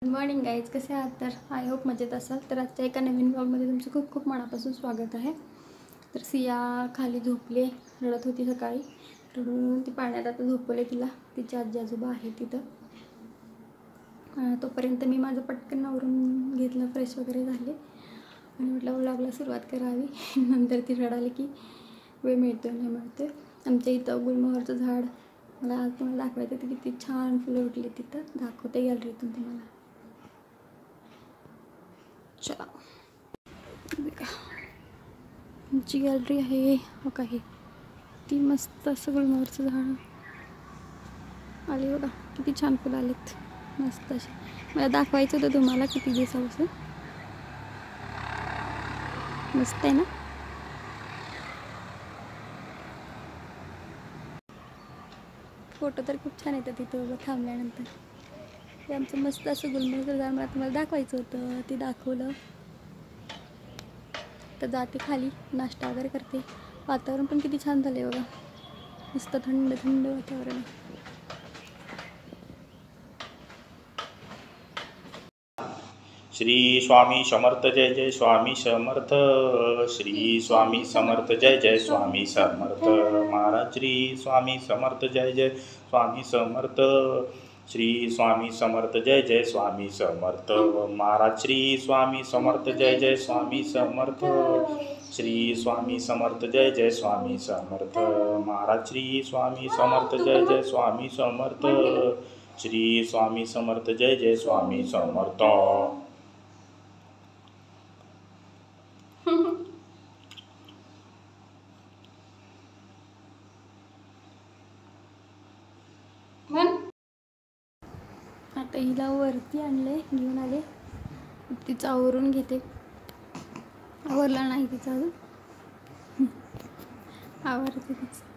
Good morning guys, कसे आहात? तर आय होप मजेत असाल. तर आजच्या एका नवीन ब्लॉगमध्ये तुमचं खूप खूप मनापासून स्वागत आहे. तर सिया खाली झोपले, रडत होती सकाळी, रडून ती पाण्यात आता झोपवले तिला. तिचे आजी आजोबा आहे तिथं. तोपर्यंत मी माझं पटकन आवरून घेतलं, फ्रेश वगैरे झाले आणि म्हटलं ब्लॉगला सुरुवात करावी. नंतर ती रडाली की वेळ मिळतो नाही मिळतो. आमच्या इथं गुलमोहरचं झाड मला आज तुम्हाला दाखवायचं ते किती छान फुलं उठली तिथं. दाखवते गॅलरीतून तुम्हाला. चला आमची गॅलरी आहे हो काही ती मस्त असं गुलमोहरचं झाड आले बघा, किती छान फुलं आलेत मस्त असे. मला दाखवायचं होतं तुम्हाला किती दिवसापासून. मस्त आहे ना. फोटो तर खूप छान येतात तिथं उभं थांबल्यानंतर. ते आमचं मस्त असं गुलमोहरचं झाड मला तुम्हाला दाखवायचं होतं, ते दाखवलं. तर जाते खाली, नाश्ता वगैरे करते. वातावरण पण किती छान झालं आहे बघा, मस्त थंड थंड वातावरण आहे. श्री स्वामी समर्थ जय जय स्वामी समर्थ. श्री स्वामी समर्थ जय जय स्वामी समर्थ महाराज. श्री स्वामी समर्थ जय जय स्वामी समर्थ. श्री स्वामी समर्थ जय जय स्वामी समर्थ महाराज. श्री स्वामी समर्थ जय जय स्वामी समर्थ. श्री स्वामी समर्थ जय जय स्वामी समर्थ महाराज. श्री स्वामी समर्थ जय जय स्वामी समर्थ. श्री स्वामी समर्थ जय जय स्वामी समर्थ. आता हिला वरती आणले, घेऊन आले. तिचं आवरून घेते. आवरला नाही तिचं अजून, आवरते तिचं.